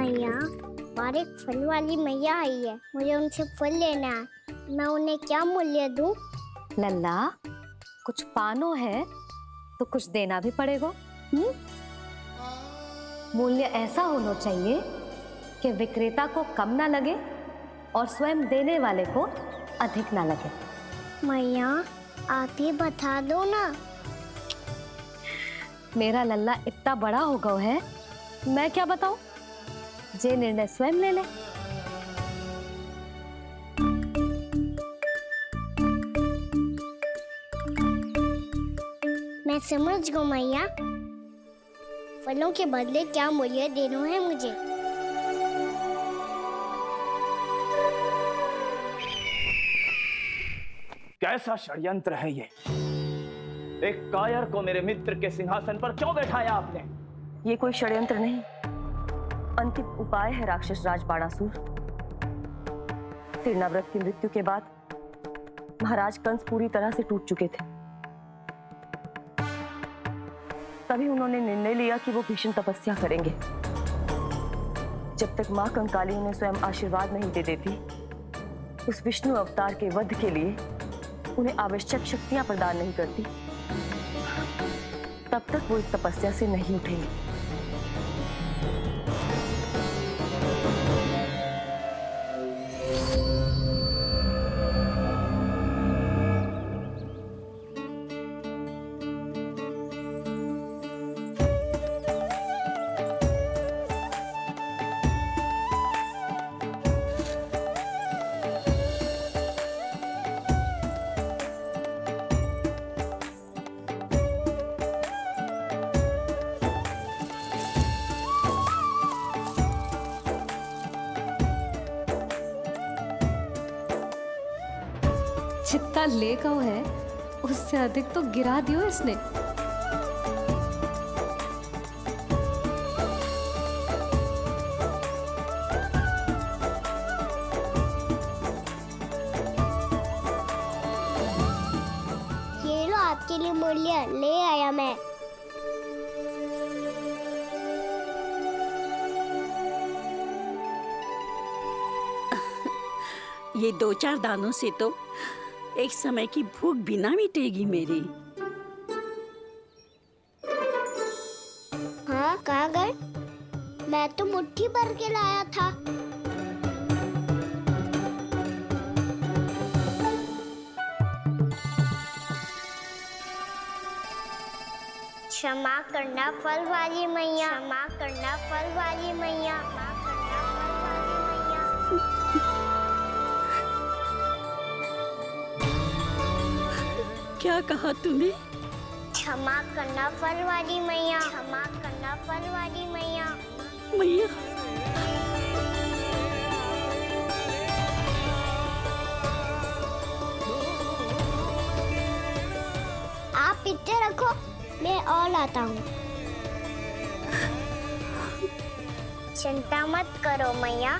मैया, और एक फल वाली मैया आई है, मुझे उनसे फल लेना है। मैं उन्हें क्या मूल्य दूं? लल्ला, कुछ पानो है तो कुछ देना भी पड़ेगा। मूल्य ऐसा होना चाहिए कि विक्रेता को कम ना लगे और स्वयं देने वाले को अधिक ना लगे। मैया, आप ही बता दो ना। मेरा लल्ला इतना बड़ा हो गया है, मैं क्या बताऊं? जे निर्णय स्वयं ले ले। मैं समझ गई मैया, फलों के बदले क्या मूल्य देना है मुझे। कैसा षड्यंत्र है ये? एक कायर को मेरे मित्र के सिंहासन पर क्यों बैठाया आपने? ये कोई षड्यंत्र नहीं, अंतिम उपाय है राक्षस राज बाणासुर। तीर्णाव्रत की मृत्यु के बाद महाराज कंस पूरी तरह से टूट चुके थे। तभी उन्होंने निर्णय लिया कि वो भीषण तपस्या करेंगे। जब तक मां कंकाली उन्हें स्वयं आशीर्वाद नहीं दे देती, उस विष्णु अवतार के वध के लिए उन्हें आवश्यक शक्तियां प्रदान नहीं करती, तब तक वो इस तपस्या से नहीं उठेंगे। जितना लेगा है उससे अधिक तो गिरा दियो इसने। ये लो आपके लिए मूल्य, ले आया मैं। ये 2-4 दानों से तो एक समय की भूख भी ना मिटेगी मेरी। हाँ, कहाँ गए? मैं तो मुट्ठी भर के लाया था। क्षमा करना फल वाली मैया, क्षमा करना फल वाली मैया, क्षमा करना फल वाली मैया। क्या कहा तूने? क्षमा करना फल वाली मैया, क्षमा करना फल वाली मैया। मैया, आप इतने रखो, मैं और लाता हूँ। चिंता मत करो मैया,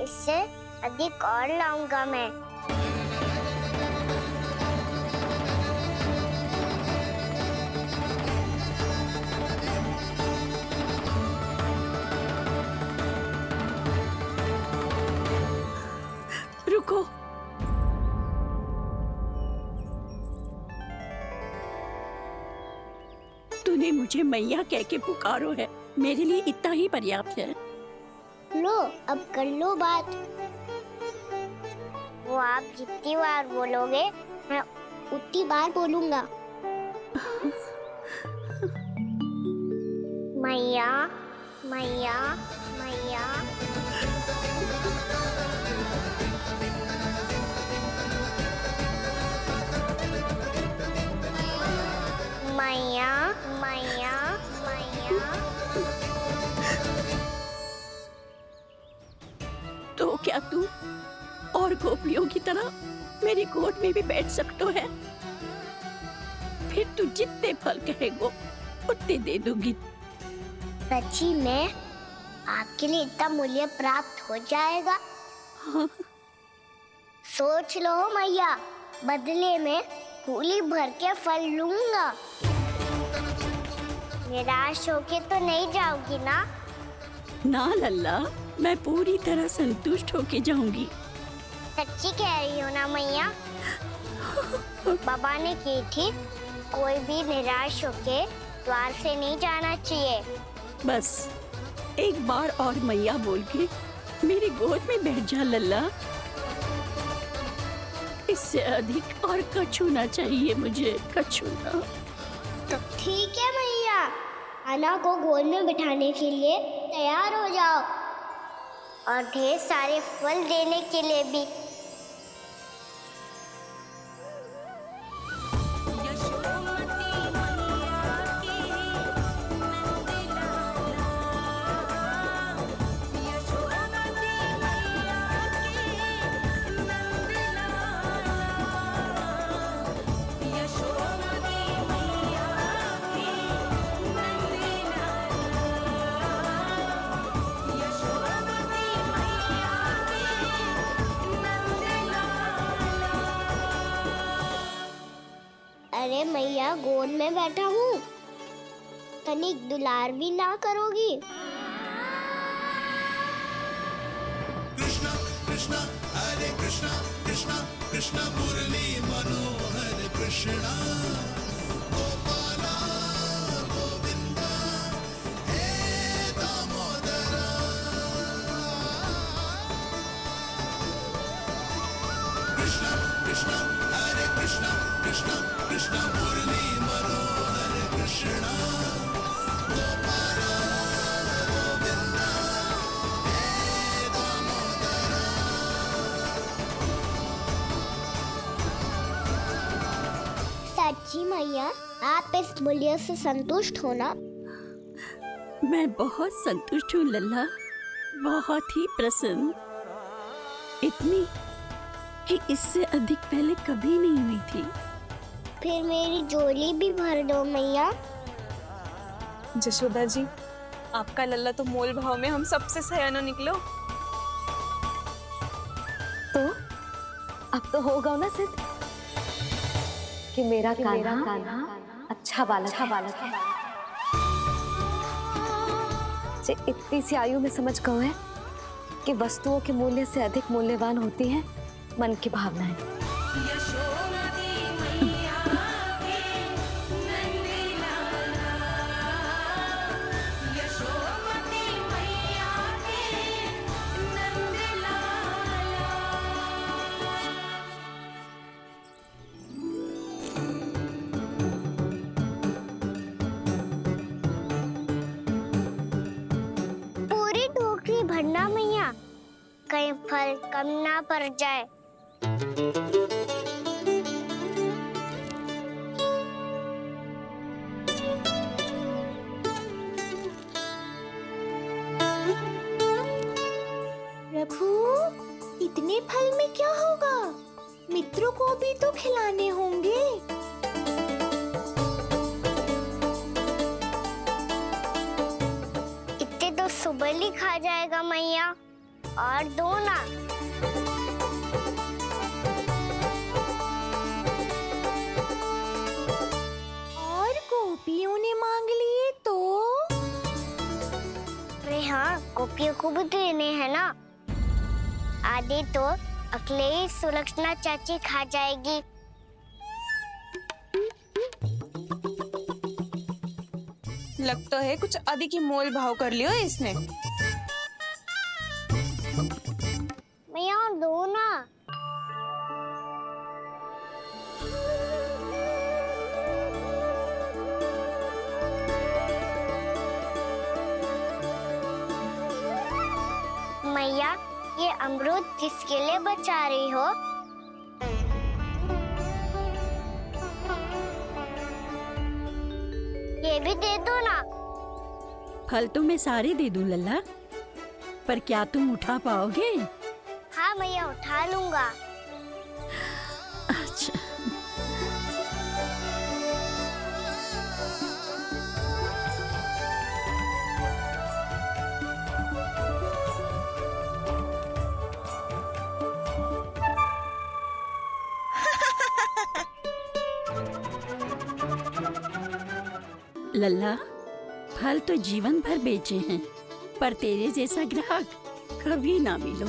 इससे अधिक और लाऊंगा मैं। रुको। तूने मुझे मैया कह के पुकारो है, मेरे लिए इतना ही पर्याप्त है। लो, अब कर लो बात। वो आप जितनी बार बोलोगे, मैं उतनी बार बोलूंगा। मैया, मैया, मैया। मैया, मैया, मैया। तो क्या तू और गोपियों की तरह मेरी गोद में भी बैठ सकते है? फिर तू जितने फल कहेगो उतने दे दूंगी। सच्ची में आपके लिए इतना मूल्य प्राप्त हो जाएगा? हाँ। सोच लो मैया, बदले में कूली भर के फल लूंगा। निराश होके तो नहीं जाओगी ना? ना लल्ला, मैं पूरी तरह संतुष्ट होके जाऊंगी। सच्ची कह रही हो ना मैया? बाबा ने की थी, कोई भी निराश होके द्वार से नहीं जाना चाहिए। बस एक बार और मैया बोल के मेरी गोद में बैठ जा लल्ला। इससे अधिक और कछु ना चाहिए मुझे, कछु ना। ठीक है मैया, अन्ना को गोद में बिठाने के लिए तैयार हो जाओ और ढेर सारे फल देने के लिए भी। अरे मैया, गोद में बैठा हूँ, तनिक दुलार भी ना करोगी? कृष्णा कृष्णा हरे कृष्णा कृष्णा कृष्णा मुरली मनोहर कृष्णा गोपाला गोविंदा हे दामोदरा। कृष्णा कृष्णा हरे कृष्णा कृष्णा कृष्णा मुरली मनोहर कृष्णा गोपाला गोविंदा हे दामोदरा। सच्ची मैया, आप इस मूल्य से संतुष्ट हो ना? मैं बहुत संतुष्ट हूँ लल्ला, बहुत ही प्रसन्न। इतनी कि इससे अधिक पहले कभी नहीं हुई थी। फिर मेरी झोली भी भर दो मैया। जशोदा जी, आपका लल्ला तो मोल भाव में हम सबसे सयाना निकलो। तो अब तो होगा ना सिद्ध कि मेरा कान्हा अच्छा बालक है। जे इतनी सी आयु में समझ गए है कि वस्तुओं के मूल्य से अधिक मूल्यवान होती है मन की भावनाएं। पूरी टोकरी भरना मैया, कहीं फल कम ना पड़ जाए। प्रभु, इतने फल में क्या होगा? मित्रों को भी तो खिलाने होंगे। इतने तो सुबह ही खा जाएगा मैया, और दो ना। और गोपियों ने मांग लिए तो? अरे हाँ, गोपियों को भी देने हैं ना। आधे तो अकेले सुलक्षणा चाची खा जाएगी। लगता है कुछ अधिक ही मोल भाव कर लियो इसने। मैया और दो ना। मैया, ये अमरूद किसके लिए बचा रही हो? ये भी दे दो ना। फल तो मैं सारे दे दूं लल्ला, पर क्या तुम उठा पाओगे? हाँ मैया, उठा लूंगा। अच्छा। लल्ला, फल तो जीवन भर बेचे हैं, पर तेरे जैसा ग्राहक कभी ना मिलो।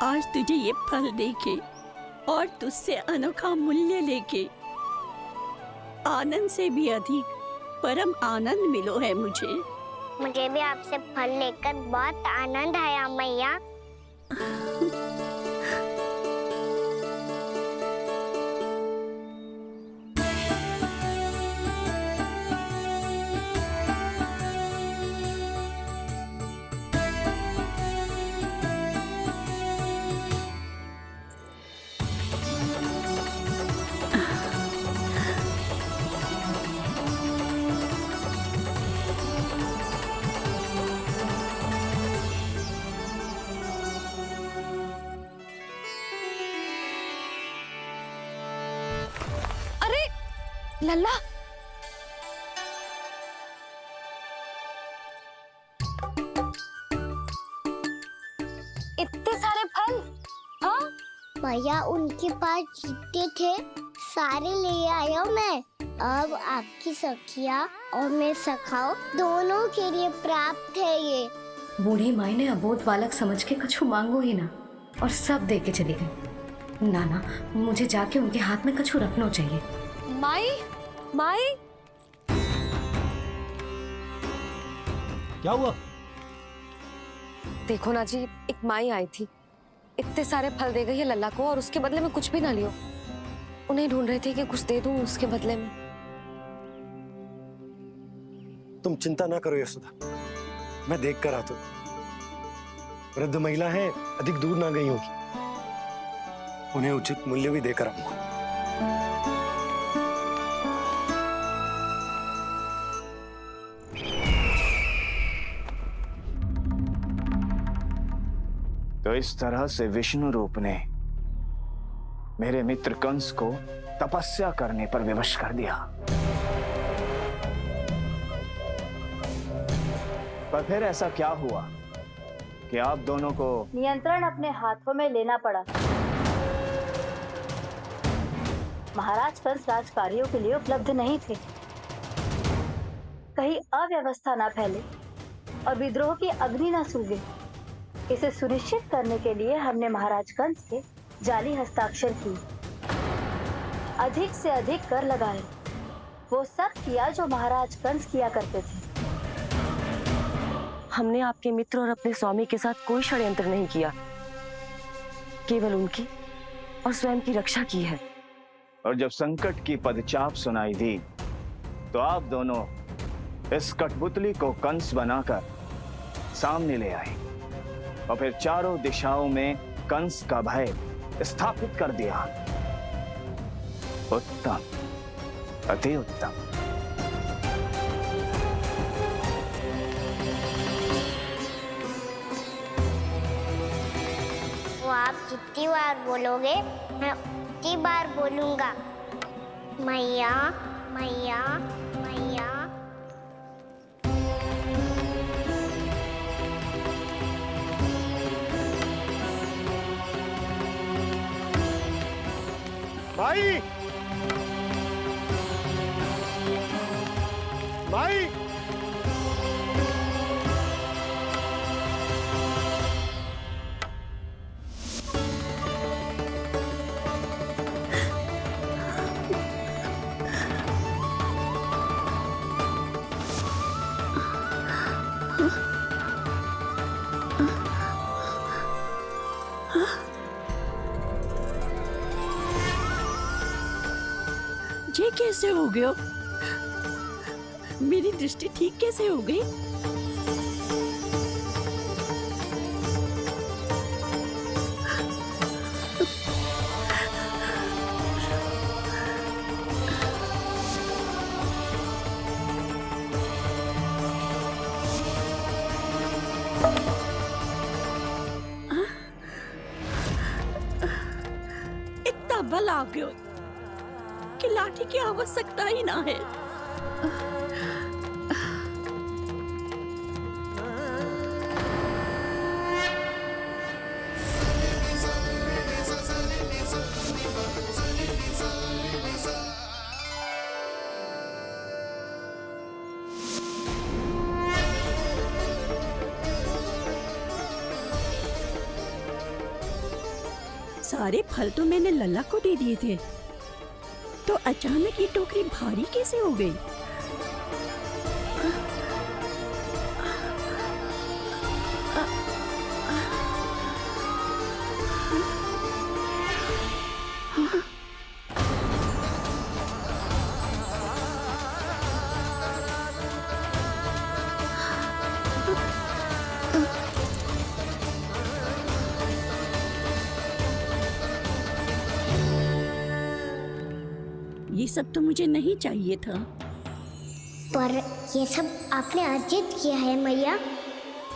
आज तुझे ये फल देके और तुझसे अनोखा मूल्य लेके आनंद से भी अधिक परम आनंद मिलो है मुझे। मुझे भी आपसे फल लेकर बहुत आनंद आया मैया। लल्ला, इतने सारे फल? हाँ भैया उनके पास जितने थे सारे ले आया मैं। अब आपकी सखिया और मैं सखाओ दोनों के लिए प्राप्त है ये। बूढ़ी माई ने अबोध बालक समझ के कछु मांगो ही ना और सब दे के चली गई। नाना, मुझे जाके उनके हाथ में कछु रखना चाहिए। माई, माई, क्या हुआ? देखो ना जी, एक माई आई थी, इतने सारे फल दे गई है लल्ला को और उसके बदले में कुछ भी ना लियो। उन्हें ढूंढ रहे थे कि कुछ दे दूं उसके बदले में। तुम चिंता ना करो यशोदा, मैं देख कर आता हूं। वृद्ध महिला है, अधिक दूर ना गई होगी, उन्हें उचित मूल्य भी देकर आऊंगा। तो इस तरह से विष्णु रूप ने मेरे मित्र कंस को तपस्या करने पर विवश कर दिया। पर फिर ऐसा क्या हुआ कि आप दोनों को नियंत्रण अपने हाथों में लेना पड़ा। महाराज कंस राजकार्यों के लिए उपलब्ध नहीं थे। कहीं अव्यवस्था ना फैले और विद्रोह की अग्नि ना सूखे, इसे सुनिश्चित करने के लिए हमने महाराज कंस के जाली हस्ताक्षर किए, अधिक से अधिक कर लगाए। वो सब किया जो महाराज कंस किया करते थे। हमने आपके मित्र और अपने स्वामी के साथ कोई षड्यंत्र नहीं किया, केवल उनकी और स्वयं की रक्षा की है। और जब संकट की पदचाप सुनाई दी तो आप दोनों इस कठपुतली को कंस बनाकर सामने ले आए और फिर चारों दिशाओं में कंस का भय स्थापित कर दिया। उत्तम, अति उत्तम। वो आप जितनी बार बोलोगे मैं उतनी बार बोलूंगा। मैया मैया मैया। माई, माई, ये कैसे हो गया? मेरी दृष्टि ठीक कैसे हो गई? इतना बल आ गया कि लाठी की आवश्यकता ही ना है। सारे फल तो मैंने लल्ला को दे दिए थे, तो अचानक ये टोकरी भारी कैसे हो गई? ये सब तो मुझे नहीं चाहिए था। पर ये सब आपने अर्जित किया है मैया।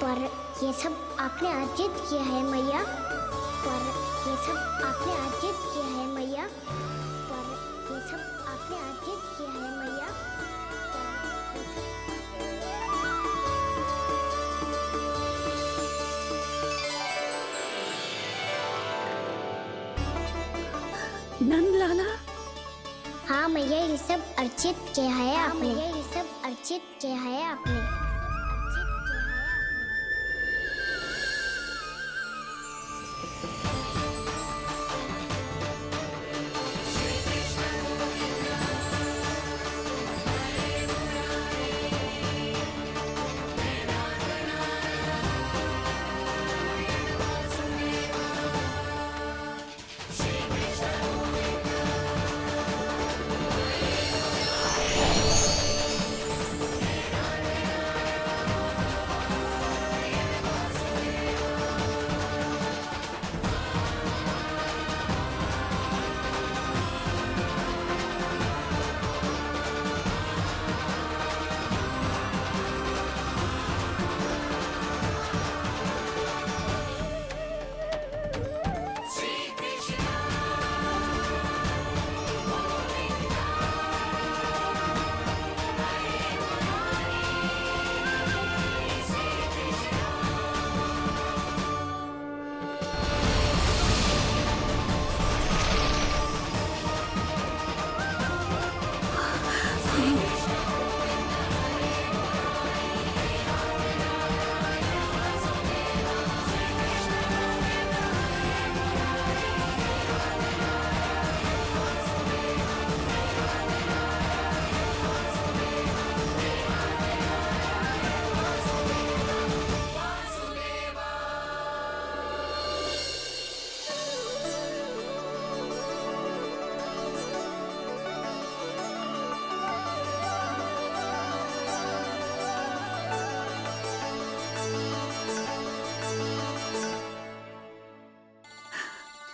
पर ये सब आपने अर्जित किया है मैया। पर ये सब आपने अर्जित किया है मैया। पर ये सब आपने अर्जित किया है मैया। नंद लाला, हाँ मैया, ये सब अर्जित किया है आपने। ये सब अर्जित किया है आपने।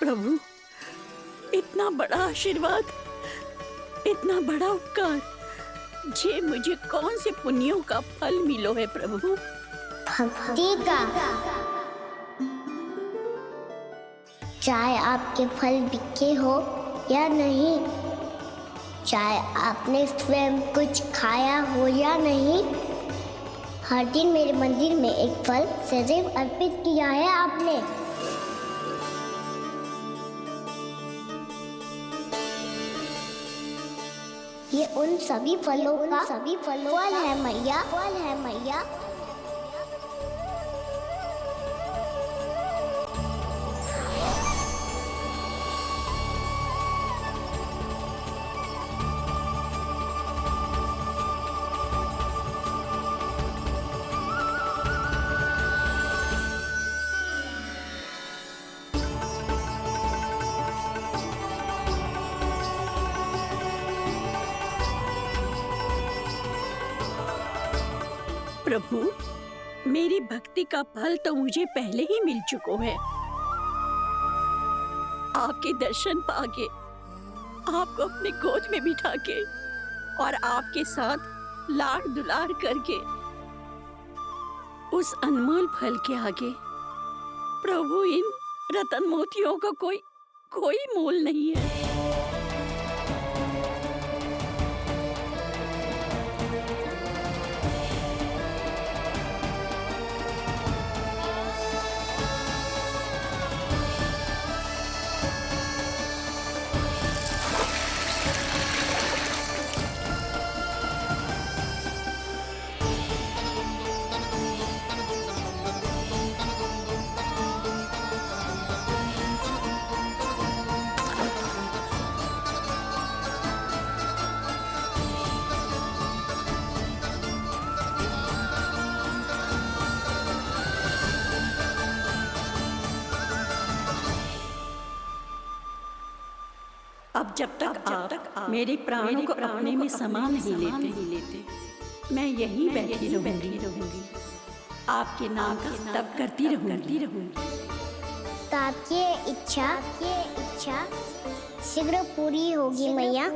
प्रभु, इतना बड़ा आशीर्वाद, इतना बड़ा उपकार, जे मुझे कौन से पुण्यों का फल मिलो है प्रभु? भक्ति का। चाहे आपके फल बिके हो या नहीं, चाहे आपने स्वयं कुछ खाया हो या नहीं, हर दिन मेरे मंदिर में एक फल सदैव अर्पित किया है आपने। ये उन सभी फलों का फल है मैया। फल है मैया। प्रभु, मेरी भक्ति का फल तो मुझे पहले ही मिल चुका है। आपके दर्शन पाके, आपको अपने गोद में बिठा के और आपके साथ लाड दुलार करके, उस अनमोल फल के आगे प्रभु इन रतन मोतियों का कोई मोल नहीं है। अब जब तक आप मेरे प्राणों को अपने में समा नहीं लेते मैं यहीं बैठी रहूंगी आपके नाम का तप करती रहूंगी तो आपकी इच्छा शीघ्र पूरी होगी मैया।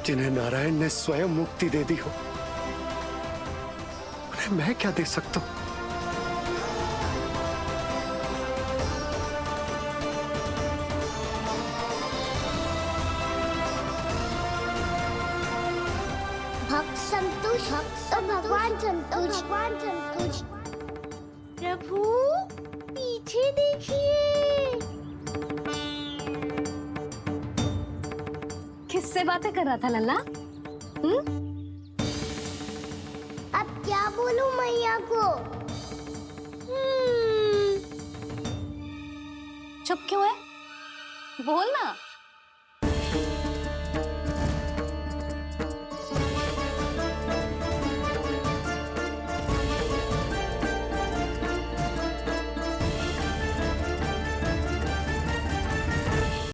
जिन्हें नारायण ने स्वयं मुक्ति दे दी हो, उन्हें मैं क्या दे सकता हूं? भक्त संतोष तो भगवान संतोष। प्रभु पीछे देखिए। किससे बातें कर रहा था लल्ला? अब क्या बोलूं मैया को? चुप क्यों है? बोल ना।